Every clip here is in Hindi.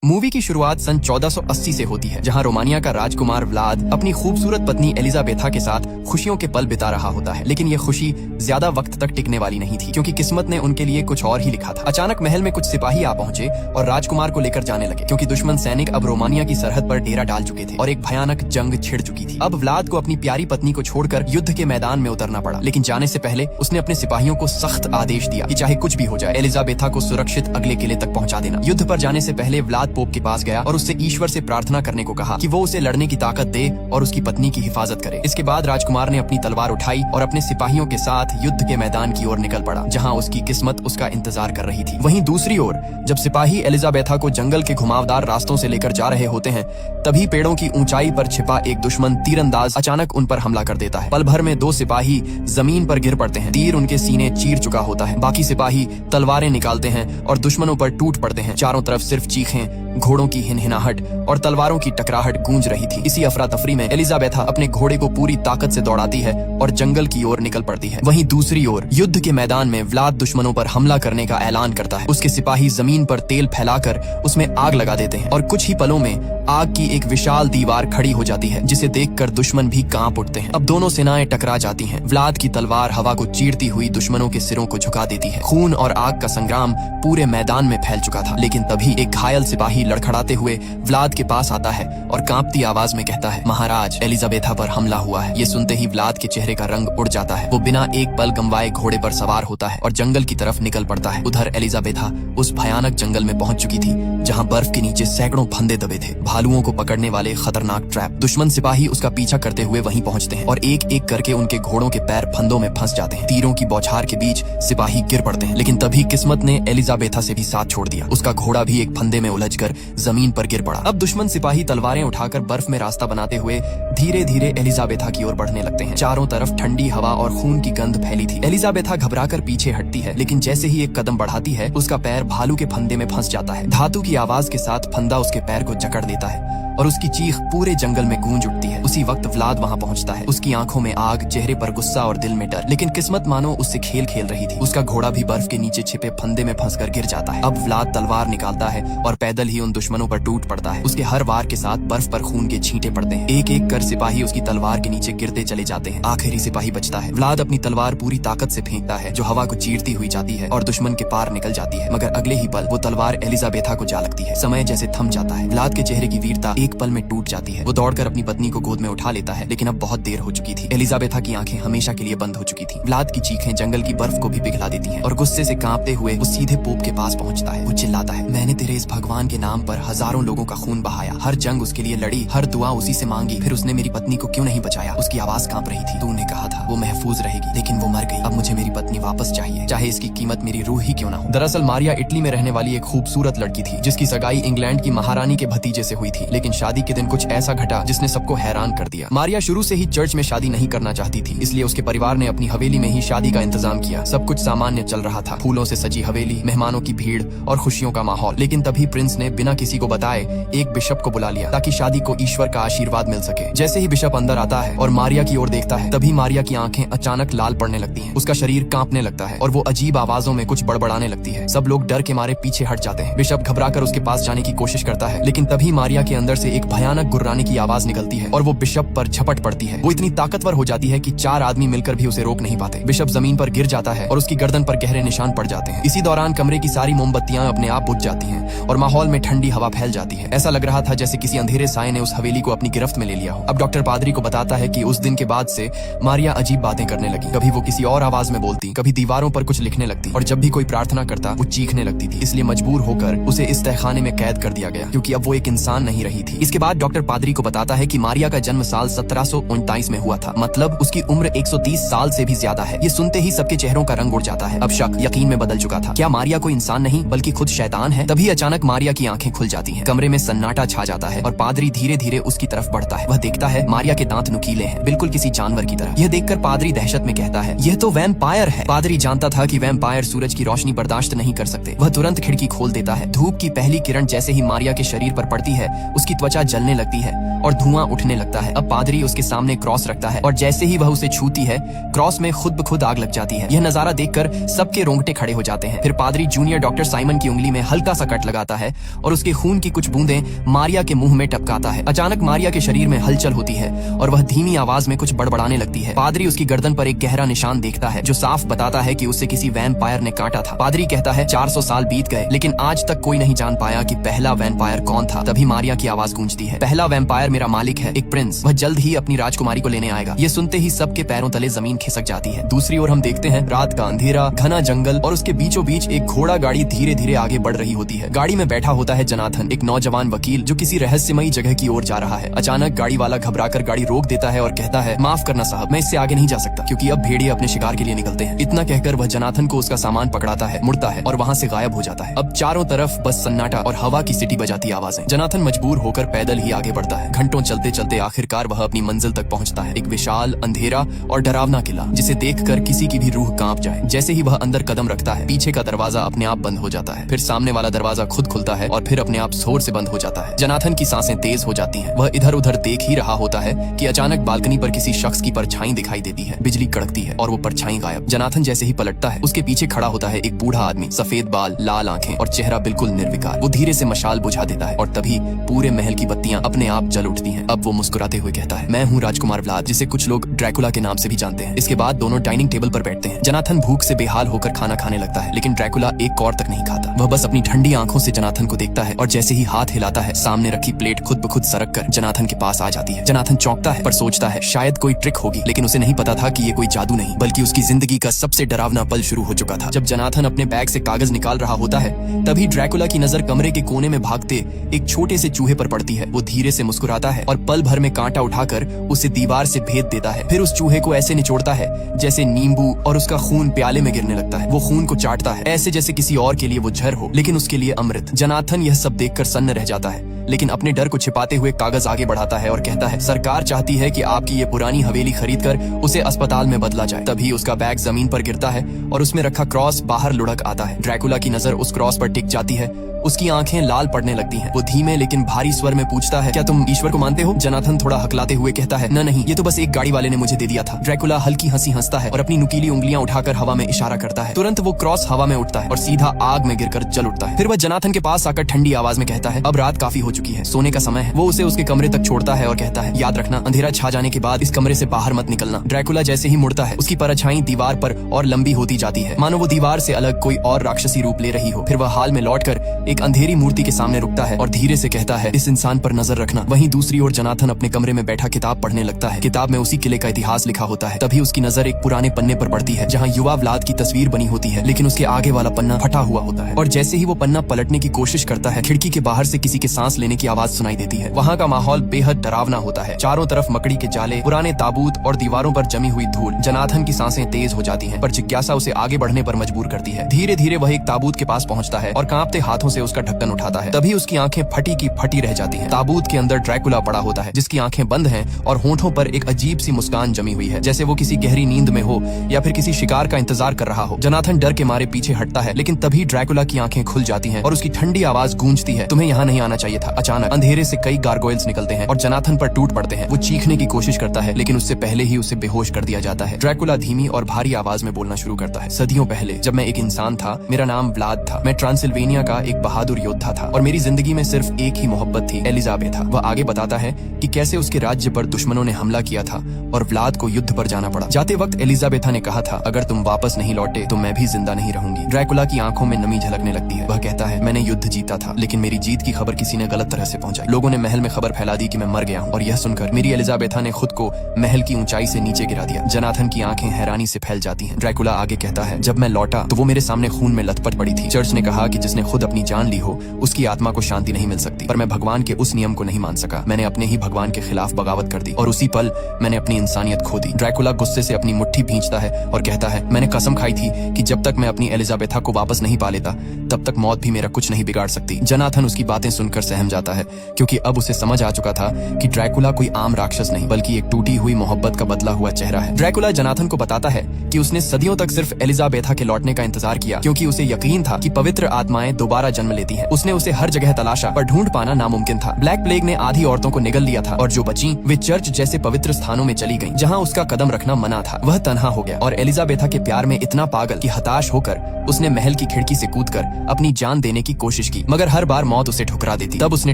मूवी की शुरुआत सन 1480 से होती है, जहां रोमानिया का राजकुमार व्लाद अपनी खूबसूरत पत्नी एलिजाबेथा के साथ खुशियों के पल बिता रहा होता है। लेकिन ये खुशी ज्यादा वक्त तक टिकने वाली नहीं थी, क्योंकि किस्मत ने उनके लिए कुछ और ही लिखा था। अचानक महल में कुछ सिपाही आ पहुंचे और राजकुमार को लेकर जाने लगे, क्योंकि दुश्मन सैनिक अब रोमानिया की सरहद पर डेरा डाल चुके थे और एक भयानक जंग छिड़ चुकी थी। अब व्लाद को अपनी प्यारी पत्नी को छोड़कर युद्ध के मैदान में उतरना पड़ा, लेकिन जाने से पहले उसने अपने सिपाहियों को सख्त आदेश दिया कि चाहे कुछ भी हो जाए, एलिजाबेथा को सुरक्षित अगले किले तक पहुंचा देना। युद्ध पर जाने से पहले व्लाद पोप के पास गया और उससे ईश्वर से प्रार्थना करने को कहा कि वो उसे लड़ने की ताकत दे और उसकी पत्नी की हिफाजत करे। इसके बाद राजकुमार ने अपनी तलवार उठाई और अपने सिपाहियों के साथ युद्ध के मैदान की ओर निकल पड़ा, जहां उसकी किस्मत उसका इंतजार कर रही थी। वहीं दूसरी ओर जब सिपाही एलिजाबेथा को जंगल के घुमावदार रास्तों से लेकर जा रहे होते हैं, तभी पेड़ों की ऊंचाई पर छिपा एक दुश्मन तीरंदाज अचानक उन पर हमला कर देता है। पल भर में 2 सिपाही जमीन पर गिर पड़ते हैं। तीर उनके सीने चीर चुका होता है। बाकी सिपाही तलवारें निकालते हैं और दुश्मनों पर टूट पड़ते हैं। चारों तरफ सिर्फ चीखें, घोड़ों की हिनहिनाहट और तलवारों की टकराहट गूंज रही थी। इसी अफरा तफरी में एलिजाबेथा अपने घोड़े को पूरी ताकत से दौड़ाती है और जंगल की ओर निकल पड़ती है। वहीं दूसरी ओर युद्ध के मैदान में व्लाद दुश्मनों पर हमला करने का ऐलान करता है। उसके सिपाही जमीन पर तेल फैलाकर उसमें आग लगा देते हैं और कुछ ही पलों में आग की एक विशाल दीवार खड़ी हो जाती है, जिसे देखकर दुश्मन भी कांप उठते हैं। अब दोनों सेनाएं टकरा जाती हैं। व्लाद की तलवार हवा को चीरती हुई दुश्मनों के सिरों को झुका देती है। खून और आग का संग्राम पूरे मैदान में फैल चुका था। लेकिन तभी एक घायल सिपाही लड़खड़ाते हुए व्लाद के पास आता है और कांपती आवाज में कहता है, महाराज, एलिजाबेथा पर हमला हुआ है। ये सुनते ही व्लाद के चेहरे का रंग उड़ जाता है। वो बिना एक पल गंवाए घोड़े पर सवार होता है और जंगल की तरफ निकल पड़ता है। उधर एलिजाबेथा उस भयानक जंगल में पहुंच चुकी थी, जहां बर्फ के नीचे सैकड़ों फंदे दबे थे, भालुओं को पकड़ने वाले खतरनाक ट्रैप। दुश्मन सिपाही उसका पीछा करते हुए वहीं पहुंचते हैं और एक एक करके उनके घोड़ों के पैर फंदों में फंस जाते हैं। तीरों की बौछार के बीच सिपाही गिर पड़ते हैं, लेकिन तभी किस्मत ने एलिजाबेथा से भी साथ छोड़ दिया। उसका घोड़ा भी एक फंदे में उलझकर जमीन पर गिर पड़ा। अब दुश्मन सिपाही तलवारें उठाकर बर्फ में रास्ता बनाते हुए धीरे धीरे एलिजाबेथा की ओर बढ़ने लगते हैं। चारों तरफ ठंडी हवा और खून की गंध फैली थी। एलिजाबेथा घबराकर पीछे हटती है, लेकिन जैसे ही एक कदम बढ़ाती है, उसका पैर भालू के फंदे में फंस जाता है। धातु की आवाज के साथ फंदा उसके पैर को जकड़ देता है और उसकी चीख पूरे जंगल में गूंज उठती है। उसी वक्त व्लाद वहां पहुंचता है। उसकी आंखों में आग, चेहरे पर गुस्सा और दिल में डर। लेकिन किस्मत मानो उससे खेल खेल रही थी। उसका घोड़ा भी बर्फ के नीचे छिपे फंदे में फंसकर गिर जाता है। अब व्लाद तलवार निकालता है और पैदल ही उन दुश्मनों पर टूट पड़ता है। उसके हर वार के साथ बर्फ पर खून के छींटे पड़ते हैं। एक एक कर सिपाही उसकी तलवार के नीचे गिरते चले जाते हैं। आखिरी सिपाही बचता है। व्लाद अपनी तलवार पूरी ताकत से फेंकता है, जो हवा को चीरती हुई जाती है और दुश्मन के पार निकल जाती है। मगर अगले ही पल वो तलवार एलिजाबेथा को जा लगती है। समय जैसे थम जाता है। व्लाद के चेहरे की वीरता एक पल में टूट जाती है। वो दौड़कर अपनी पत्नी को गोद में उठा लेता है, लेकिन अब बहुत देर हो चुकी थी। एलिजाबेथा की आंखें हमेशा के लिए बंद हो चुकी थी। व्लाद की चीखें जंगल की बर्फ को भी पिघला देती हैं और गुस्से से कांपते हुए वो सीधे पोप के पास पहुंचता है। वो चिल्लाता है, मैंने तेरे इस भगवान के नाम पर हजारों लोगों का खून बहाया, हर जंग उसके लिए लड़ी, हर दुआ उसी से मांगी, फिर उसने मेरी पत्नी को क्यों नहीं बचाया? उसकी आवाज कांप रही थी। तूने कहा था वो महफूज रहेगी, लेकिन वो मर गई। अब मुझे मेरी पत्नी वापस चाहिए, चाहे इसकी कीमत मेरी रूह ही क्यों ना हो। दरअसल मारिया इटली में रहने वाली एक खूबसूरत लड़की थी, जिसकी सगाई इंग्लैंड की महारानी के भतीजे से हुई थी। लेकिन शादी के दिन कुछ ऐसा घटा जिसने सबको हैरान कर दिया। मारिया शुरू से ही चर्च में शादी नहीं करना चाहती थी, इसलिए उसके परिवार ने अपनी हवेली में ही शादी का इंतजाम किया। सब कुछ सामान्य चल रहा था, फूलों से सजी हवेली, मेहमानों की भीड़ और खुशियों का माहौल। लेकिन तभी प्रिंस ने बिना किसी को बताए एक बिशप को बुला लिया, ताकि शादी को ईश्वर का आशीर्वाद मिल सके। जैसे ही बिशप अंदर आता है और मारिया की ओर देखता है, तभी मारिया की आंखें अचानक लाल पड़ने लगती हैं। उसका शरीर कांपने लगता है और वो अजीब आवाजों में कुछ बड़बड़ाने लगती है। सब लोग डर के मारे पीछे हट जाते हैं। बिशप घबराकर उसके पास जाने की कोशिश करता है, लेकिन तभी मारिया के अंदर से एक भयानक गुर्राने की आवाज निकलती है और वो बिशप पर झपट पड़ती है। वो इतनी ताकतवर हो जाती है कि 4 आदमी मिलकर भी उसे रोक नहीं पाते। बिशप जमीन पर गिर जाता है और उसकी गर्दन पर गहरे निशान पड़ जाते हैं। इसी दौरान कमरे की सारी मोमबत्तियां अपने आप बुझ जाती हैं और माहौल में ठंडी हवा फैल जाती है। ऐसा लग रहा था जैसे किसी अंधेरे साए ने उस हवेली को अपनी गिरफ्त में ले लिया हो। अब डॉक्टर पादरी को बताता है कि उस दिन के बाद से मारिया अजीब बातें करने लगी। कभी वो किसी और आवाज में बोलती, कभी दीवारों पर कुछ लिखने लगती और जब भी कोई प्रार्थना करता वो चीखने लगती थी। इसलिए मजबूर होकर उसे इस तहखाने में कैद कर दिया गया, क्योंकि अब वो एक इंसान नहीं रही थी। इसके बाद डॉक्टर पादरी को बताता है कि मारिया का जन्म साल 1739 में हुआ था, मतलब उसकी उम्र 130 साल से भी ज्यादा है। ये सुनते ही सबके चेहरों का रंग उड़ जाता है। अब शक यकीन में बदल चुका था। क्या मारिया कोई इंसान नहीं बल्कि खुद शैतान है? तभी अचानक मारिया की आंखें खुल जाती हैं। कमरे में सन्नाटा छा जाता है और पादरी धीरे धीरे उसकी तरफ बढ़ता है। वह देखता है मारिया के दांत नुकीले हैं, बिल्कुल किसी जानवर की तरह। यह देखकर पादरी दहशत में कहता है, यह तो वैम्पायर है। पादरी जानता था कि वैम्पायर सूरज की रोशनी बर्दाश्त नहीं कर सकते। वह तुरंत खिड़की खोल देता है। धूप की पहली किरण जैसे ही मारिया के शरीर पर पड़ती है, उसकी त्वचा जलने लगती है और धुआं उठने लगता है। अब पादरी उसके सामने क्रॉस रखता है और जैसे ही वह उसे छूती है, क्रॉस में खुद ब खुद आग लग जाती है। यह नजारा देखकर सबके रोंगटे खड़े हो जाते हैं। फिर पादरी जूनियर डॉक्टर साइमन की उंगली में हल्का सा कट लगाता है और उसके खून की कुछ बूंदें मारिया के मुंह में टपकाता है। अचानक मारिया के शरीर में हलचल होती है और वह धीमी आवाज में कुछ बड़बड़ाने लगती है। पादरी उसकी गर्दन पर एक गहरा निशान देखता है जो साफ बताता है कि उसे किसी वैम्पायर ने काटा था। पादरी कहता है 400 साल बीत गए लेकिन आज तक कोई नहीं जान पाया कि पहला वैम्पायर कौन था। तभी मारिया की आवाज गूंजती है, पहला वैम्पायर मेरा मालिक है, एक प्रिंस। वह जल्द ही अपनी राजकुमारी को लेने आएगा। ये सुनते ही सबके पैरों तले जमीन खिसक जाती है। दूसरी ओर हम देखते हैं रात का अंधेरा, घना जंगल और उसके बीचों बीच एक घोड़ा गाड़ी धीरे धीरे आगे बढ़ रही होती है। गाड़ी में बैठा होता है जनाथन, एक नौजवान वकील जो किसी रहस्यमयी जगह की ओर जा रहा है। अचानक गाड़ी वाला घबराकर गाड़ी रोक देता है और कहता है, माफ करना साहब, मैं इससे आगे नहीं जा सकता क्योंकि अब भेड़िए अपने शिकार के लिए निकलते हैं। इतना कहकर वह जनाथन को उसका सामान पकड़ाता है, मुड़ता है और वहाँ से गायब हो जाता है। अब चारों तरफ बस सन्नाटा और हवा की सीटी बजाती आवाजें। जनाथन मजबूर होकर पैदल ही आगे बढ़ता है। घंटों चलते चलते आखिरकार वह अपनी मंजिल तक पहुंचता है, एक विशाल, अंधेरा और डरावना किला जिसे देखकर किसी की भी रूह कांप जाए। जैसे ही वह अंदर कदम रखता है, पीछे का दरवाजा अपने आप बंद हो जाता है, फिर सामने वाला दरवाजा खुद खुलता है और फिर अपने आप जोर से बंद हो जाता है। जनाथन की सांसें तेज हो जाती हैं। वह इधर उधर देख ही रहा होता है कि अचानक बालकनी पर किसी शख्स की परछाई दिखाई देती है। बिजली कड़कती है और वो परछाई गायब। जनाथन जैसे ही पलटता है, उसके पीछे खड़ा होता है एक बूढ़ा आदमी, सफेद बाल, लाल आंखें और चेहरा बिल्कुल निर्विकार। वो धीरे से मशाल बुझा देता है और तभी पूरे महल की बत्तियां अपने आप जल उठती हैं। अब वो मुस्कुराते हुए कहता है, मैं हूँ राजकुमार व्लाद, जिसे कुछ लोग ड्रैकुला के नाम से भी जानते हैं। इसके बाद दोनों डाइनिंग टेबल पर बैठते हैं। जनाथन भूख से बेहाल होकर खाना खाने लगता है लेकिन ड्रैकुला एक कौर तक नहीं खाता। वह बस अपनी ठंडी आंखों से जनाथन को देखता है और जैसे ही हाथ हिलाता है, सामने रखी प्लेट खुद ब खुद सरक कर जनाथन के पास आ जाती है। जनाथन चौंकता है पर सोचता है शायद कोई ट्रिक होगी, लेकिन उसे नहीं पता था कि ये कोई जादू नहीं बल्कि उसकी जिंदगी का सबसे डरावना पल शुरू हो चुका था। जब जनाथन अपने बैग से कागज निकाल रहा होता है, तभी ड्रैकुला की नजर कमरे के कोने में भागते एक छोटे से चूहे पर पड़ती है। वो धीरे से मुस्कुराता है और पल भर में कांटा उठाकर उसे दीवार से भेद देता है। फिर उस चूहे को ऐसे निचोड़ता है जैसे नींबू, और उसका खून प्याले में गिरने लगता है। वो खून को चाटता है ऐसे जैसे किसी और के लिए वो जहर हो, लेकिन उसके लिए अमृत। जनाथन यह सब देखकर सन्न रह जाता है लेकिन अपने डर को छिपाते हुए कागज आगे बढ़ाता है और कहता है, सरकार चाहती है कि आपकी ये पुरानी हवेली खरीदकर उसे अस्पताल में बदला जाए। तभी उसका बैग जमीन पर गिरता है और उसमें रखा क्रॉस बाहर लुढ़क आता है। ड्रैकुला की नजर उस क्रॉस पर टिक जाती है। उसकी आंखें लाल पड़ने लगती हैं। वो धीमे लेकिन भारी स्वर में पूछता है, क्या तुम ईश्वर को मानते हो? जनाथन थोड़ा हकलाते हुए कहता है, न नहीं, ये तो बस एक गाड़ी वाले ने मुझे दे दिया था। ड्रैकुला हल्की हंसी हंसता है और अपनी नुकीली उंगलियां उठाकर हवा में इशारा करता है। तुरंत वो क्रॉस हवा में उठता है और सीधा आग में गिरकर जल उठता है। फिर वह जनाथन के पास आकर ठंडी आवाज में कहता है, अब रात काफी हो चुकी है, सोने का समय है। वो उसे उसके कमरे तक छोड़ता है और कहता है, याद रखना, अंधेरा छा जाने के बाद इस कमरे से बाहर मत निकलना। ड्रैकुला जैसे ही मुड़ता है, उसकी परछाई दीवार पर और लंबी होती जाती है, मानो वो दीवार से अलग कोई और राक्षसी रूप ले रही हो। फिर वह हाल में लौटकर एक अंधेरी मूर्ति सामने रुकता है और धीरे से कहता है, इस इंसान पर नजर रखना। वहीं दूसरी ओर जनाथन अपने कमरे में बैठा किताब पढ़ने लगता है। किताब में उसी किले का इतिहास लिखा होता है। तभी उसकी नजर एक पुराने पन्ने पर पड़ती है जहां युवा व्लाद की तस्वीर बनी होती है, लेकिन उसके आगे वाला पन्ना फटा हुआ होता है। और जैसे ही वो पन्ना पलटने की कोशिश करता है, खिड़की के बाहर से किसी के सांस लेने की आवाज सुनाई देती है। वहाँ का माहौल बेहद डरावना होता है। चारों तरफ मकड़ी के जाले, पुराने ताबूत और दीवारों पर जमी हुई धूल। जनाथन की सांसें तेज हो जाती हैं, पर जिज्ञासा उसे आगे बढ़ने पर मजबूर करती है। धीरे धीरे वह एक ताबूत के पास पहुंचता है और कांपते हाथों से उसका ढक्कन उठाता है। तभी उसकी आंखें फटी की फटी रह जाती हैं। ताबूत के अंदर ड्रैकुला पड़ा होता है, जिसकी आंखें बंद हैं और होठों पर एक अजीब सी मुस्कान जमी हुई है, जैसे वो किसी गहरी नींद में हो या फिर किसी शिकार का इंतजार कर रहा हो। जनाथन डर के मारे पीछे हटता है, लेकिन तभी ड्रैकुला की आंखें खुल जाती हैं और उसकी ठंडी आवाज गूंजती है, तुम्हें यहाँ नहीं आना चाहिए था। अचानक अंधेरे से कई गारगोयल्स निकलते हैं और जनाथन पर टूट पड़ते हैं। वो चीखने की कोशिश करता है, लेकिन उससे पहले ही उसे बेहोश कर दिया जाता है। ड्रैकुला धीमी और भारी आवाज में बोलना शुरू करता है, सदियों पहले जब मैं एक इंसान था, मेरा नाम व्लाद था। मैं ट्रांसिल्वेनिया का एक बहादुर योद्धा था और मेरी जिंदगी में सिर्फ एक ही मोहब्बत थी, एलिजाबेथा। वह आगे बताता है कि कैसे उसके राज्य पर दुश्मनों ने हमला किया था और व्लाद को युद्ध पर जाना पड़ा। जाते वक्त एलिजाबेथा ने कहा था, अगर तुम वापस नहीं लौटे तो मैं भी जिंदा नहीं रहूंगी। ड्रैकुला की आंखों में नमी झलकने लगती है। वह कहता है, मैंने युद्ध जीता था, लेकिन मेरी जीत की खबर किसी ने गलत तरह से पहुंचाई। लोगों ने महल में खबर फैला दी कि मैं मर गया हूँ और यह सुनकर मेरी एलिजाबेथा ने खुद को महल की ऊंचाई से नीचे गिरा दिया। जनाथन की आंखें हैरानी से फैल जाती हैं। ड्रैकुला आगे कहता है, जब मैं लौटा तो वो मेरे सामने खून में लथपथ पड़ी थी। चर्च ने कहा कि जिसने खुद अपनी जान ली हो उसकी आत्मा को शांति नहीं मिल सकती, पर मैं भगवान के उस नियम को नहीं मान सका। मैंने अपने ही भगवान के खिलाफ बगावत कर दी और उसी पल मैंने अपनी इंसानियत खो दी। ड्रैकुला गुस्से से अपनी मुट्ठी भींचता है और कहता है, मैंने कसम खाई थी कि जब तक मैं अपनी एलिजाबेथा को वापस नहीं पा लेता तब तक मौत भी मेरा कुछ नहीं बिगाड़ सकती। जनाथन उसकी बातें सुनकर सहम जाता है, क्योंकि अब उसे समझ आ चुका था कि ड्रैकुला कोई आम राक्षस नहीं बल्कि एक टूटी हुई मोहब्बत का बदला हुआ चेहरा है। ड्रैकुला जनाथन को बताता है कि उसने सदियों तक सिर्फ एलिजाबेथा के लौटने का इंतजार किया, क्योंकि उसे यकीन था कि पवित्र आत्माएं दोबारा जन्म लेती है। उसने उसे हर जगह तलाशा पर ढूंढ पाना नामुमकिन था। ब्लैक प्लेग ने आधी औरतों को निगल लिया था और जो बची वे चर्च जैसे पवित्र स्थानों में चली गईं, जहां उसका कदम रखना मना था। वह तन्हा हो गया और एलिजाबेथा के प्यार में इतना पागल कि हताश होकर उसने महल की खिड़की से कूदकर अपनी जान देने की कोशिश की, मगर हर बार मौत उसे ठुकरा देती। तब उसने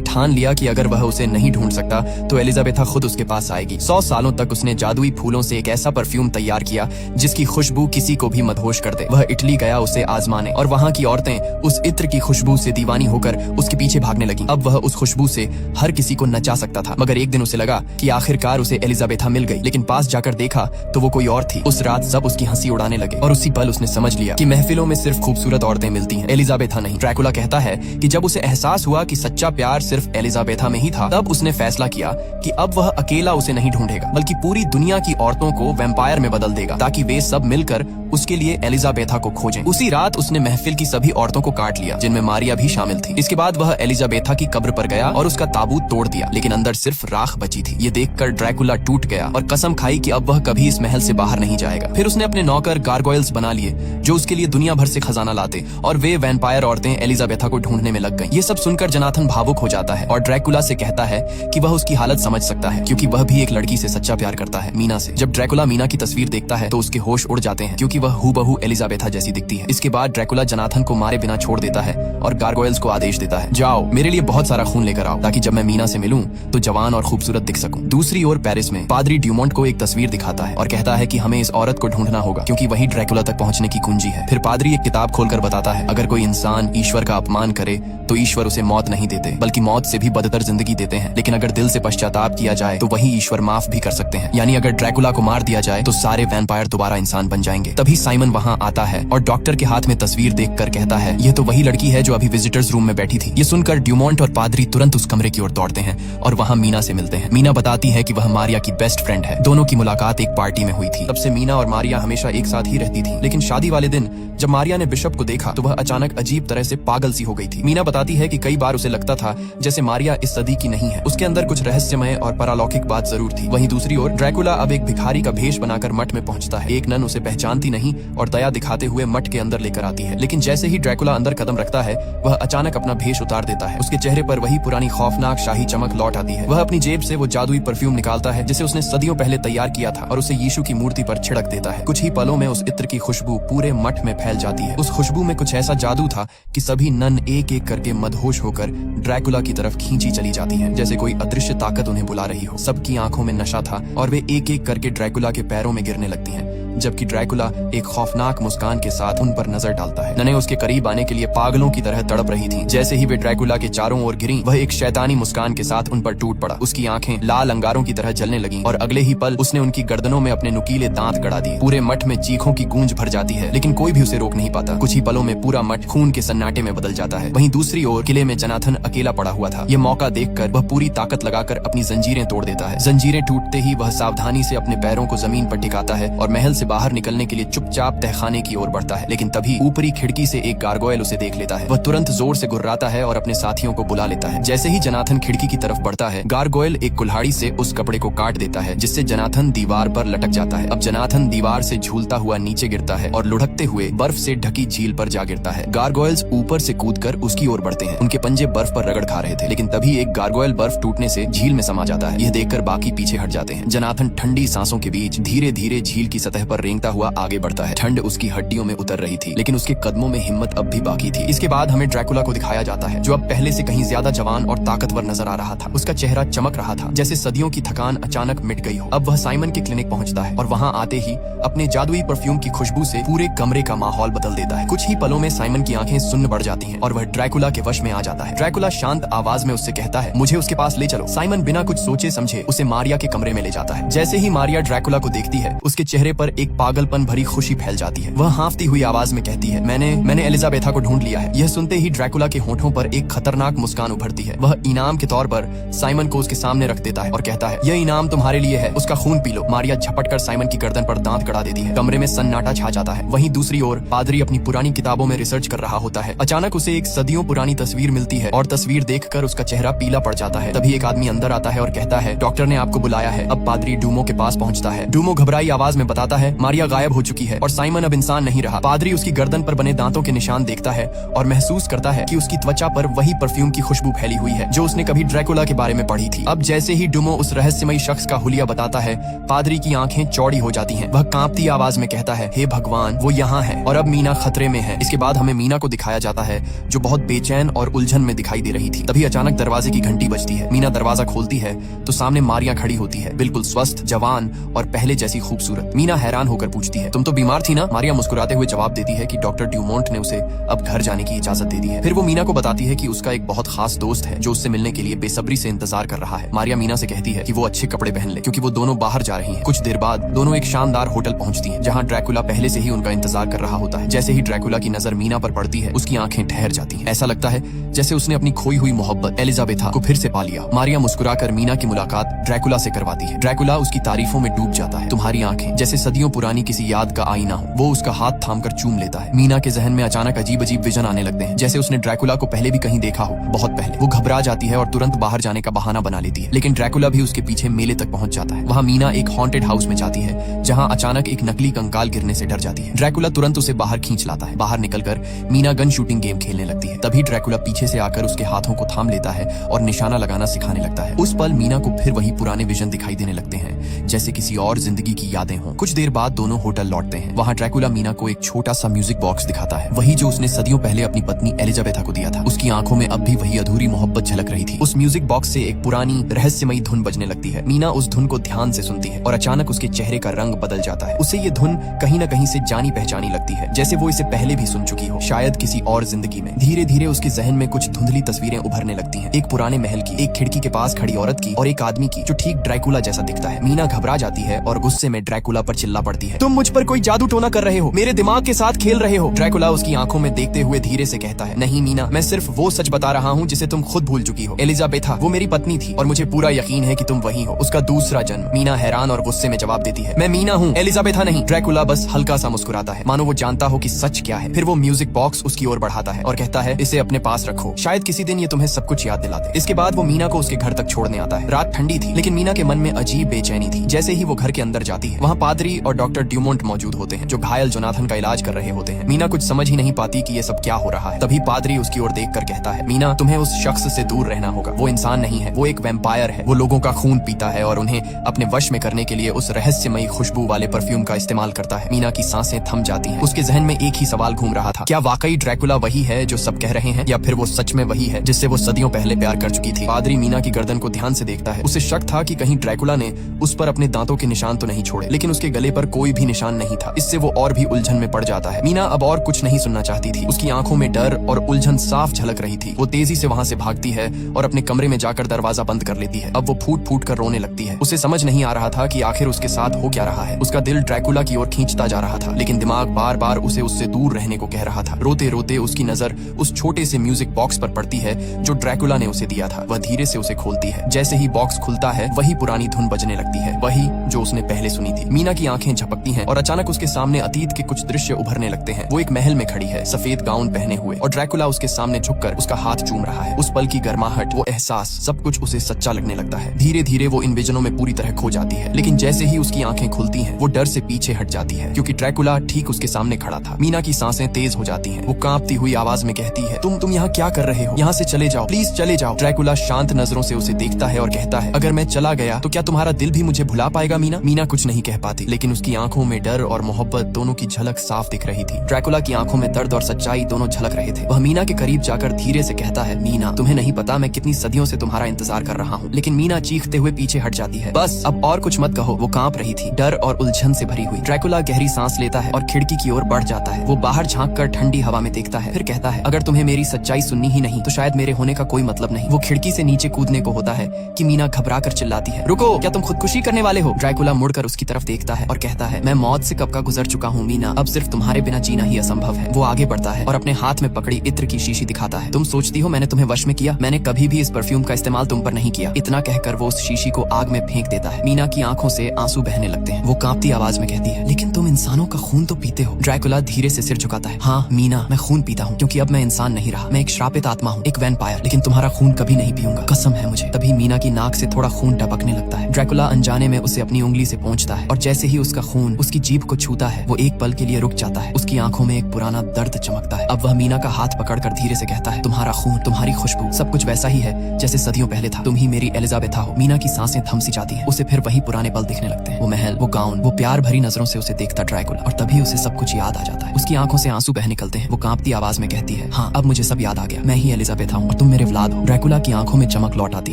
ठान लिया कि अगर वह उसे नहीं ढूंढ सकता तो एलिजाबेथा खुद उसके पास आएगी। 100 सालों तक उसने जादुई फूलों से एक ऐसा परफ्यूम तैयार किया जिसकी खुशबू किसी को भी मदहोश कर दे। वह इटली गया उसे आजमाने और वहाँ की औरतें उस इत्र की खुशबू से दीवानी होकर उसके पीछे भागने लगीं। अब वह उस खुशबू से हर किसी को नचा सकता था, मगर एक दिन उसे लगा कि आखिरकार उसे एलिजाबेथा मिल गई। लेकिन पास जाकर देखा तो वो कोई और थी। उस रात सब उसकी हंसी उड़ाने लगे और उसी पल उसने समझ लिया कि महफिलों में सिर्फ खूबसूरत औरतें मिलती हैं, एलिजाबेथा नहीं। ड्रैकुला कहता है कि जब उसे एहसास हुआ कि सच्चा प्यार सिर्फ एलिजाबेथा में ही था, तब उसने फैसला किया कि अब वह अकेला उसे नहीं ढूंढेगा बल्कि पूरी दुनिया की औरतों को वैम्पायर में बदल देगा ताकि वे सब मिलकर उसके लिए एलिजाबेथा को खोजें। उसी रात उसने महफिल की सभी औरतों को काट लिया जिनमें मारिया भी शामिल थी। इसके बाद वह एलिजाबेथा की कब्र पर गया और उसका ताबूत तोड़ दिया, लेकिन अंदर सिर्फ राख बची थी। ये देखकर ड्रैकुला टूट गया और कसम खाई कि अब वह कभी इस महल से बाहर नहीं जाएगा। फिर उसने अपने नौकर गारगोयल्स बना लिए जो उसके लिए दुनिया भर से खजाना लाते और वे वैम्पायर औरतें एलिजाबेथा को ढूंढने में लग गईं। ये सब सुनकर जनाथन भावुक हो जाता है और ड्रैकुला से कहता है कि वह उसकी हालत समझ सकता है क्योंकि वह भी एक लड़की से सच्चा प्यार करता है, मीना से। जब ड्रैकुला मीना की तस्वीर देखता है तो उसके होश उड़ जाते हैं क्योंकि वह हूबहू एलिजाबेथा जैसी दिखती है। इसके बाद ड्रैकुला जनाथन को मारे बिना छोड़ देता है और गारगोयल्स को आदेश देता है, जाओ मेरे लिए बहुत सारा खून लेकर आओ ताकि जब मैं मीना से मिलूं तो जवान और खूबसूरत दिख सकूं। दूसरी ओर पेरिस में पादरी ड्यूमोंट को एक तस्वीर दिखाता है और कहता है कि हमें इस औरत को ढूंढना होगा क्योंकि वही ड्रैकुला तक पहुंचने की कुंजी है। फिर पादरी एक किताब खोलकर बताता है, अगर कोई इंसान ईश्वर का अपमान करे तो ईश्वर उसे मौत नहीं देते बल्कि मौत से भी बदतर जिंदगी देते हैं, लेकिन अगर दिल से पश्चाताप किया जाए तो वही ईश्वर माफ भी कर सकते हैं। यानी अगर ड्रैकुला को मार दिया जाए तो सारे वैम्पायर दोबारा इंसान बन जाएंगे। तभी साइमन वहां आता है और डॉक्टर के हाथ में तस्वीर देखकर कहता है, यह तो वही लड़की है जो अभी विजिटर्स रूम में बैठी थी। ये सुनकर ड्यूमोंट और पादरी तुरंत उस कमरे की ओर दौड़ते हैं और वहां मीना से मिलते हैं। मीना बताती है कि वह मारिया की बेस्ट फ्रेंड है। दोनों की मुलाकात एक पार्टी में हुई थी। तब से मीना और मारिया हमेशा एक साथ ही रहती थी, लेकिन शादी वाले दिन जब मारिया ने बिशप को देखा तो वह अचानक अजीब तरह से पागल सी हो गई थी। मीना बताती है कि कई बार उसे लगता था जैसे मारिया इस सदी की नहीं है, उसके अंदर कुछ रहस्यमय और परालौकिक बात जरूर थी। वहीं दूसरी ओर ड्रैकुला अब एक भिखारी का भेष बनाकर मठ में पहुंचता है। एक नन उसे पहचानती नहीं और दया दिखाते हुए मठ के अंदर लेकर आती है, लेकिन जैसे ही ड्रैकुला अंदर कदम रखता है वह अचानक अपना भेष उतार देता है। उसके चेहरे पर वही पुरानी खौफनाक शाही चमक लौट आती है। वह अपनी जेब से वो जादुई परफ्यूम निकालता है जिसे उसने सदियों पहले तैयार किया था और उसे यीशु की मूर्ति पर छिड़क देता है। कुछ ही पलों में उस इत्र की खुशबू पूरे मठ में फैल जाती है। उस खुशबू में कुछ ऐसा जादू था कि सभी नन एक एक करके मदहोश होकर ड्रैकुला की तरफ खींची चली जाती हैं, जैसे कोई अदृश्य ताकत उन्हें बुला रही हो। सबकी आंखों में नशा था और वे एक एक करके ड्रैकुला के पैरों में गिरने लगती हैं, जबकि ड्रैकुला एक खौफनाक मुस्कान के साथ उन पर नजर डालता है। नने उसके करीब आने के लिए पागलों की तरह तड़प रही थीं। जैसे ही वे ड्रैकुला के चारों ओर गिरीं, वह एक शैतानी मुस्कान के साथ उन पर टूट पड़ा। उसकी आंखें लाल अंगारों की तरह जलने लगीं और अगले ही पल उसने उनकी गर्दनों में अपने नुकीले दांत गड़ा दिए। पूरे मठ में चीखों की गूंज भर जाती है, लेकिन कोई भी उसे रोक नहीं पाता। कुछ ही पलों में पूरा मठ खून के सन्नाटे में बदल जाता है। वहीं दूसरी ओर किले में जनाथन अकेला पड़ा हुआ था। ये मौका देखकर वह पूरी ताकत लगाकर अपनी जंजीरें तोड़ देता है। जंजीरें टूटते ही वह सावधानी से अपने पैरों को जमीन पर टिकाता है और महल से बाहर निकलने के लिए चुपचाप तहखाने की ओर बढ़ता है। लेकिन तभी ऊपरी खिड़की से एक गारगोयल उसे देख लेता है। वह तुरंत जोर से गुर्राता है और अपने साथियों को बुला लेता है। जैसे ही जनाथन खिड़की की तरफ बढ़ता है, गारगोयल एक कुल्हाड़ी से उस कपड़े को काट देता है जिससे जनाथन दीवार पर लटक जाता है। अब जनाथन दीवार से झूलता हुआ नीचे गिरता है और लुढ़कते हुए बर्फ से ढकी झील पर जा गिरता है। गारगोयल्स ऊपर से कूदकर उसकी ओर बढ़ते हैं। उनके पंजे बर्फ पर रगड़ खा रहे थे, लेकिन तभी एक गारगोयल बर्फ टूटने से झील में समा जाता है। यह देखकर बाकी पीछे हट जाते हैं। जनाथन ठंडी सांसों के बीच धीरे धीरे झील की सतह पर रेंगता हुआ आगे बढ़ता है। ठंड उसकी हड्डियों में उतर रही थी, लेकिन उसके कदमों में हिम्मत अब भी बाकी थी। इसके बाद हमें ड्रैकुला को दिखाया जाता है, जो अब पहले से कहीं ज्यादा जवान और ताकतवर नजर आ रहा था। उसका चेहरा चमक रहा था, जैसे सदियों की थकान अचानक मिट गई हो। अब वह साइमन के क्लिनिक पहुंचता है और वहां आते ही अपने जादुई परफ्यूम की खुशबू से पूरे कमरे का माहौल बदल देता है। कुछ ही पलों में साइमन की आंखें सुन्न पड़ जाती हैं और वह ड्रैकुला के वश में आ जाता है। ड्रैकुला शांत आवाज में उससे कहता है, मुझे उसके पास ले चलो। साइमन बिना कुछ सोचे समझे उसे मारिया के कमरे में ले जाता है। जैसे ही मारिया ड्रैकुला को देखती है, उसके चेहरे पर एक पागलपन भरी खुशी फैल जाती है। वह हाँफती हुई आवाज में कहती है, मैंने एलिजाबेथा को ढूंढ लिया है। यह सुनते ही ड्रैकुला के होठों पर एक खतरनाक मुस्कान उभरती है। वह इनाम के तौर पर साइमन को उसके सामने रख देता है और कहता है, यह इनाम तुम्हारे लिए है, उसका खून पी लो। मारिया झपटकर साइमन की गर्दन पर दांत गड़ा देती है। कमरे में सन्नाटा छा जाता है। वहीं दूसरी ओर पादरी अपनी पुरानी किताबों में रिसर्च कर रहा होता है। अचानक उसे एक सदियों पुरानी तस्वीर मिलती है और तस्वीर देखकर उसका चेहरा पीला पड़ जाता है। तभी एक आदमी अंदर आता है और कहता है, डॉक्टर ने आपको बुलाया है। अब पादरी डूमो के पास पहुंचता है। डूमो घबराई आवाज में बताता है है मारिया गायब हो चुकी है और साइमन अब इंसान नहीं रहा। पादरी उसकी गर्दन पर बने दांतों के निशान देखता है और महसूस करता है कि उसकी त्वचा पर वही परफ्यूम की खुशबू फैली हुई है जो उसने कभी ड्रैकुला के बारे में पढ़ी थी। अब जैसे ही डुमो उस रहस्यमयी शख्स का हुलिया बताता है, पादरी की आंखें चौड़ी हो जाती हैं। वह कांपती आवाज में कहता है, हे भगवान, वो यहाँ है और अब मीना खतरे में है। इसके बाद हमें मीना को दिखाया जाता है जो बहुत बेचैन और उलझन में दिखाई दे रही थी। तभी अचानक दरवाजे की घंटी बजती है। मीना दरवाजा खोलती है तो सामने मारिया खड़ी होती है, बिल्कुल स्वस्थ, जवान और पहले जैसी खूबसूरत। मीना हैरान होकर पूछती है, तुम तो बीमार थी ना? मारिया मुस्कुराते हुए जवाब देती है कि डॉक्टर ड्यूमोंट ने उसे अब घर जाने की इजाजत दे दी है। फिर वो मीना को बताती है कि उसका एक बहुत खास दोस्त है जो उससे मिलने के लिए बेसब्री से इंतजार कर रहा है। मारिया मीना से कहती है कि वो अच्छे कपड़े पहन ले क्योंकि वो दोनों बाहर जा रही हैं। कुछ देर बाद दोनों एक शानदार होटल पहुंचती हैं जहां ड्रैकुला पहले से ही उनका इंतजार कर रहा होता है। जैसे ही ड्रैकुला की नजर मीना पर पड़ती है, उसकी आंखें ठहर जाती हैं। ऐसा लगता है जैसे उसने अपनी खोई हुई मोहब्बत एलिजाबेथा को फिर से पा लिया। मारिया मुस्कुराकर मीना की मुलाकात ड्रैकुला से करवाती है। ड्रैकुला उसकी तारीफों में डूब जाता है। तुम्हारी आंखें जैसे सदियों पुरानी किसी याद का आईना हो। वो उसका हाथ थामकर चूम लेता है। मीना के जहन में अचानक अजीब अजीब विजन आने लगते हैं, जैसे उसने ड्रैकुला को पहले भी कहीं देखा हो, बहुत पहले। वो घबरा जाती है और तुरंत बाहर जाने का बहाना बना लेती है, लेकिन ड्रैकुला भी उसके पीछे मेले तक पहुंच जाता है। वहां मीना एक हॉन्टेड हाउस में जाती है जहां अचानक एक नकली कंकाल गिरने से डर जाती है। ड्रैकुला तुरंत उसे बाहर खींच लाता है। बाहर निकलकर मीना गन शूटिंग गेम खेलने लगती है। तभी ड्रैकुला पीछे से आकर उसके हाथों को थाम लेता है और निशाना लगाना सिखाने लगता है। उस पल मीना को फिर वही पुराने विजन दिखाई देने लगते हैं, जैसे किसी और जिंदगी की यादें हों। कुछ देर बाद दोनों होटल लौटते हैं। वहां ड्रैकुला मीना को एक छोटा सा म्यूजिक बॉक्स दिखाता है, वही जो उसने सदियों पहले अपनी पत्नी एलिजाबेथा को दिया था। उसकी आंखों में अब भी वही अधूरी मोहब्बत झलक रही थी। उस म्यूजिक बॉक्स से एक पुरानी रहस्यमयी धुन बजने लगती है। मीना उस धुन को ध्यान से सुनती है और अचानक उसके चेहरे का रंग बदल जाता है। उसे ये धुन कहीं न कहीं से जानी पहचानी लगती है, जैसे वो इसे पहले भी सुन चुकी हो, शायद किसी और जिंदगी में। धीरे धीरे उसके जहन में कुछ धुंधली तस्वीरें उभरने लगती हैं। एक पुराने महल की, एक खिड़की के पास खड़ी औरत की और एक आदमी की जो ठीक ड्रैकुला जैसा दिखता है। मीना घबरा जाती है और गुस्से में ड्रैकुला पर चिल्ला पड़ती है, तुम मुझ पर कोई जादू टोना कर रहे हो, मेरे दिमाग के साथ खेल रहे हो। ड्रैकुला उसकी आंखों में देखते हुए धीरे से कहता है, नहीं मीना, मैं सिर्फ वो सच बता रहा हूँ जिसे तुम खुद भूल चुकी हो। एलिजाबेथा वो मेरी पत्नी थी और मुझे पूरा यकीन है कि तुम वही हो, उसका दूसरा जन्म। मीना हैरान और गुस्से में जवाब देती है, मैं मीना हूँ, एलिजाबेथा नहीं। ड्रैकुला बस हल्का सा मुस्कुराता है, मानो वो जानता हो कि सच क्या है। फिर वो म्यूजिक बॉक्स उसकी ओर बढ़ाता है और कहता है, इसे अपने पास रखो, शायद किसी दिन ये तुम्हें सब कुछ याद दिला दे। इसके बाद वो मीना को उसके घर तक छोड़ने आता है। रात ठंडी थी लेकिन मीना के मन में अजीब बेचैनी थी। जैसे ही वो घर के अंदर जाती है, वहाँ पादरी और डॉक्टर ड्यूमोंट मौजूद होते हैं जो घायल जोनाथन का इलाज कर रहे होते हैं। मीना कुछ समझ ही नहीं पाती कि ये सब क्या हो रहा है। तभी पादरी उसकी ओर देखकर कहता है, मीना, तुम्हें उस शख्स से दूर रहना होगा। वो इंसान नहीं है, वो एक वैम्पायर है। वो लोगों का खून पीता है और उन्हें अपने वश में करने के लिए उस रहस्यमयी खुशबू वाले परफ्यूम का इस्तेमाल करता है। मीना की सांसें थम जाती हैं। उसके जहन में एक ही सवाल घूम रहा था, क्या वाकई ड्रैकुला वही है जो सब कह रहे हैं, या फिर वो सच में वही है जिससे वो सदियों पहले प्यार कर चुकी थी। पादरी मीना की गर्दन को ध्यान से देखता है। उसे शक था कि कहीं ड्रैकुला ने उस पर अपने दांतों के निशान तो नहीं छोड़े, लेकिन उसके गले पर कोई भी निशान नहीं था। इससे वो और भी उलझन में पड़ जाता है। मीना अब और कुछ नहीं सुनना चाहती थी। उसकी आंखों में डर और उलझन साफ झलक रही थी। वो तेजी से वहां से भागती है और अपने कमरे में जाकर दरवाजा बंद कर लेती है। अब वो फूट फूट कर रोने लगती है। उसे समझ नहीं आ रहा था कि आखिर उसके साथ हो क्या रहा है। उसका दिल ड्रैकुला की ओर खींचता जा रहा था, लेकिन दिमाग बार बार उसे उससे दूर रहने को कह रहा था। रोते रोते उसकी नजर उस छोटे से म्यूजिक बॉक्स पर पड़ती है जो ड्रैकुला ने उसे दिया था। वह धीरे से उसे खोलती है। जैसे ही बॉक्स खुलता है, वही पुरानी धुन बजने लगती है, वही जो उसने पहले सुनी थी। मीना की आंखें झपकती हैं और अचानक उसके सामने अतीत के कुछ दृश्य उभरने लगते हैं। वो एक महल में खड़ी है, सफेद गाउन पहने हुए, और ड्रैकुला उसके सामने झुककर उसका हाथ चूम रहा है। उस पल की गर्माहट, वो एहसास, सब कुछ उसे सच्चा लगने लगता है। धीरे धीरे वो इन विजनों में पूरी तरह खो जाती है, लेकिन जैसे ही उसकी आंखें खुलती हैं, वो डर से पीछे हट जाती है क्योंकि ड्रैकुला ठीक उसके सामने खड़ा था। मीना की सांसें तेज हो जाती हैं। वो कांपती हुई आवाज में कहती है, तुम यहाँ क्या कर रहे हो? यहाँ से चले जाओ, प्लीज चले जाओ। ड्रैकुला शांत नजरों से उसे देखता है और कहता है, अगर मैं चला गया तो क्या तुम्हारा दिल भी मुझे भुला पाएगा मीना? मीना कुछ नहीं कह पाती, लेकिन उसकी आंखों में डर और मोहब्बत दोनों की झलक साफ दिख रही थी। ड्रैकुला की आंखों में दर्द और सच्चाई दोनों झलक रहे थे। वह मीना के करीब जाकर धीरे से कहता है, मीना, तुम्हें नहीं पता मैं कितनी सदियों से तुम्हारा इंतजार कर रहा हूँ। लेकिन मीना चीखते हुए पीछे हट जाती है। बस अब और कुछ मत कहो। वो कांप रही थी, डर और उलझन से भरी हुई। ड्रैकुला गहरी सांस लेता है और खिड़की की ओर बढ़ जाता है। वो बाहर झांक कर ठंडी हवा में देखता है, फिर कहता है, अगर तुम्हें मेरी सच्चाई सुननी ही नहीं तो शायद मेरे होने का कोई मतलब नहीं। वो खिड़की से नीचे कूदने को होता है कि मीना घबरा कर चिल्लाती है, रुको, क्या तुम खुदकुशी करने वाले हो? ड्रैकुला मुड़कर उसकी तरफ देखता है और कहता है, मैं मौत से कब का गुजर चुका हूँ मीना, अब सिर्फ तुम्हारे बिना जीना ही असंभव है। वो आगे बढ़ता है और अपने हाथ में पकड़ी इत्र की शीशी दिखाता है। तुम सोचती हो मैंने तुम्हें वश में किया? मैंने कभी भी इस परफ्यूम का इस्तेमाल तुम पर नहीं किया। इतना कहकर वो उस शीशी को आग में फेंक देता है। मीना की आंखों से आंसू बहने लगते हैं। वो कांपती आवाज में कहती है, लेकिन तुम इंसानों का खून तो पीते हो। ड्रैकुला धीरे से सिर झुकाता है, हाँ मीना, मैं खून पीता हूँ क्योंकि अब मैं इंसान नहीं रहा। मैं एक श्रापित आत्मा हूँ, एक वैम्पायर, लेकिन तुम्हारा खून कभी नहीं पीऊंगा, कसम है मुझे। तभी मीना की नाक से थोड़ा खून टपकने लगता है। ड्रैकुला अनजाने में उसे अपनी उंगली से पोंछता है और जैसे ही उसका उसका खून उसकी जीभ को छूता है वो एक पल के लिए रुक जाता है। उसकी आंखों में एक पुराना दर्द चमकता है। अब वह मीना का हाथ पकड़कर धीरे से कहता है, तुम्हारा खून, तुम्हारी खुशबू, सब कुछ वैसा ही है जैसे सदियों पहले था। तुम ही मेरी एलिजाबेथा हो। मीना की सांसें थम सी जाती हैं। उसे फिर वही पुराने पल दिखने लगते हैं। वो महल, वो गाउन, वो प्यार भरी नजरों से उसे देखता ड्रैकुला, और तभी उसे सब कुछ याद आ जाता है। उसकी आंखों से आंसू बह निकलते हैं। वो कांपती आवाज में कहती है, हाँ अब मुझे सब याद आ गया। मैं ही एलिजाबेथा हूँ और तुम मेरे व्लाद हो। ड्रैकुला की आंखों में चमक लौट आती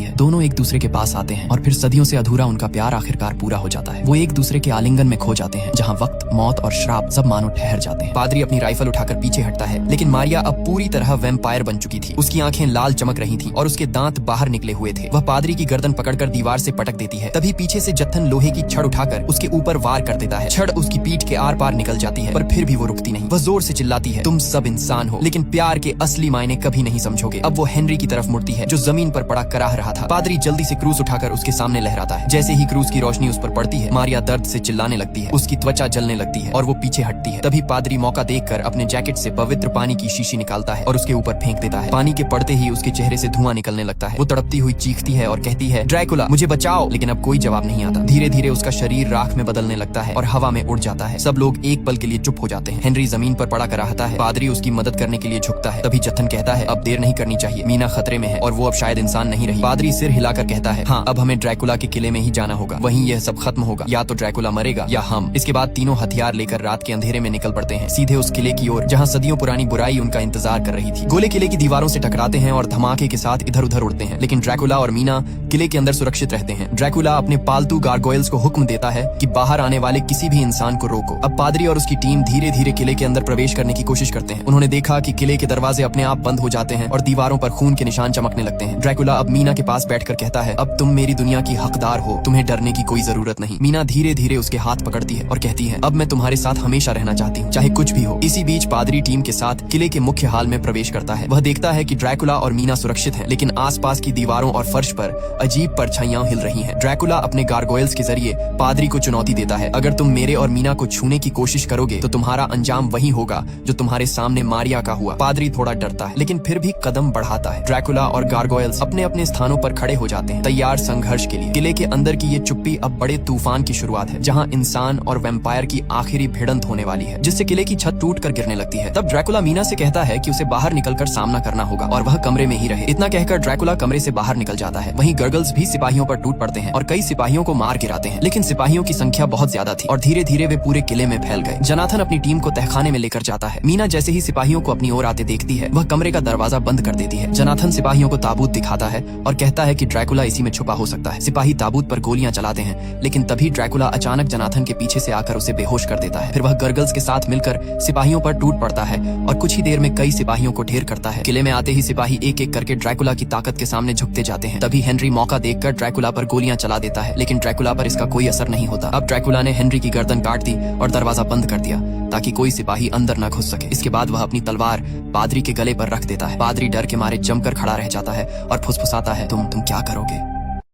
है। दोनों एक दूसरे के पास आते हैं और फिर सदियों से अधूरा उनका प्यार आखिरकार पूरा हो जाता है। वो एक दूसरे के आलिंगन में खो जाते हैं, जहाँ वक्त, मौत और श्राप सब मानो ठहर जाते हैं। पादरी अपनी राइफल उठाकर पीछे हटता है, लेकिन मारिया अब पूरी तरह वैम्पायर बन चुकी थी। उसकी आंखें लाल चमक रही थीं और उसके दांत बाहर निकले हुए थे। वह पादरी की गर्दन पकड़कर दीवार से पटक देती है। तभी पीछे से जत्थन लोहे की छड़ उठाकर उसके ऊपर वार कर देता है। छड़ उसकी पीठ के आर पार निकल जाती है, पर फिर भी वो रुकती नहीं। वह जोर से चिल्लाती है, तुम सब इंसान हो, लेकिन प्यार के असली मायने कभी नहीं समझोगे। अब वो हेनरी की तरफ मुड़ती है, जो जमीन पर पड़ा कराह रहा था। पादरी जल्दी से क्रूस उठाकर उसके सामने लहराता है। जैसे ही क्रूस की रोशनी उस पर पड़ती है, मारिया दर्द से चिल्लाने लगती है। उसकी त्वचा जलने लगती है और वो पीछे हटती है। तभी पादरी मौका देखकर अपने जैकेट से पवित्र पानी की शीशी निकालता है और उसके ऊपर फेंक देता है। पानी के पड़ते ही उसके चेहरे से धुआं निकलने लगता है। वो तड़पती हुई चीखती है और कहती है, ड्रैकुला मुझे बचाओ, लेकिन अब कोई जवाब नहीं आता। धीरे धीरे उसका शरीर राख में बदलने लगता है और हवा में उड़ जाता है। सब लोग एक पल के लिए चुप हो जाते हैं। हेनरी जमीन पर पड़ा कराहता है। पादरी उसकी मदद करने के लिए झुकता है। तभी जत्थन कहता है, अब देर नहीं करनी चाहिए, मीना खतरे में है और वो अब शायद इंसान नहीं रही। पादरी सिर हिलाकर कहता है, हाँ अब हमें ड्रैकुला के किले में ही जाना होगा। वहीं यह सब खत्म होगा, या तो ड्रैकुला मरेगा या हम। इसके बाद तीनों हथियार लेकर रात के अंधेरे में निकल पड़ते हैं, सीधे उस किले की ओर जहाँ सदियों पुरानी बुराई उनका इंतजार कर रही थी। गोले किले की दीवारों से टकराते हैं और धमाके के साथ इधर उधर उड़ते हैं, लेकिन ड्रैकुला और मीना किले के अंदर सुरक्षित रहते हैं। ड्रैकुला अपने पालतू गारगोयल्स को हुक्म देता है कि बाहर आने वाले किसी भी इंसान को रोको। अब पादरी और उसकी टीम धीरे धीरे किले के अंदर प्रवेश करने की कोशिश करते हैं। उन्होंने देखा कि किले के दरवाजे अपने आप बंद हो जाते हैं और दीवारों पर खून के निशान चमकने लगते हैं। ड्रैकुला अब मीना के पास बैठकर कहता है, अब तुम मेरी दुनिया की हकदार हो, तुम्हें डरने की कोई जरूरत नहीं। मीना धीरे धीरे उसके हाथ पकड़ती है और कहती है, अब मैं तुम्हारे साथ हमेशा रहना चाहती हूँ, चाहे कुछ भी हो। इसी बीच पादरी टीम के साथ किले के मुख्य हाल में प्रवेश करता है। वह देखता है कि ड्रैकुला और मीना सुरक्षित हैं, लेकिन आसपास की दीवारों और फर्श पर अजीब परछाइयां हिल रही हैं। ड्रैकुला अपने गारगोयल्स के जरिए पादरी को चुनौती देता है, अगर तुम मेरे और मीना को छूने की कोशिश करोगे तो तुम्हारा अंजाम वही होगा जो तुम्हारे सामने मारिया का हुआ। पादरी थोड़ा डरता है, लेकिन फिर भी कदम बढ़ाता है। ड्रैकुला और गारगोयल्स अपने अपने स्थानों पर खड़े हो जाते हैं, तैयार संघर्ष के लिए। किले के अंदर की ये चुप्पी अब बड़े तूफान की शुरुआत है, जहाँ इंसान और वैम्पायर की आखिरी भिड़ंत होने वाली है, जिससे किले की छत टूट कर गिरने लगती है। तब ड्रैकुला मीना से कहता है कि उसे बाहर निकलकर सामना करना होगा और वह कमरे में ही रहे। इतना कहकर ड्रैकुला कमरे से बाहर निकल जाता है। वहीं गर्गल्स भी सिपाहियों पर टूट पड़ते हैं और कई सिपाहियों को मार गिराते हैं, लेकिन सिपाहियों की संख्या बहुत ज्यादा थी और धीरे धीरे वे पूरे किले में फैल गए। जनाथन अपनी टीम को तहखाने में लेकर जाता है। मीना जैसे ही सिपाहियों को अपनी ओर आते देखती है, वह कमरे का दरवाजा बंद कर देती है। जनाथन सिपाहियों को ताबूत दिखाता है और कहता है कि ड्रैकुला इसी में छुपा हो सकता है। सिपाही ताबूत पर गोलियां चलाते हैं, लेकिन तभी ड्रैकुला अचानक जनाथन के पीछे से आकर उसे बेहोश कर देता है। फिर वह गर्गल्स के साथ मिलकर सिपाहियों पर टूट पड़ता है और कुछ ही देर में कई सिपाहियों को ढेर करता है। किले में आते ही सिपाही एक एक करके ड्रैकुला की ताकत के सामने झुकते जाते हैं। तभी हेनरी मौका देखकर ड्रैकुला पर गोलियां चला देता है, लेकिन ड्रैकुला पर इसका कोई असर नहीं होता। अब ड्रैकुला ने हेनरी की गर्दन काट दी और दरवाजा बंद कर दिया ताकि कोई सिपाही अंदर न घुस सके। इसके बाद वह अपनी तलवार पादरी के गले पर रख देता है। पादरी डर के मारे जमकर खड़ा रह जाता है और फुसफुसाता है, तुम क्या करोगे?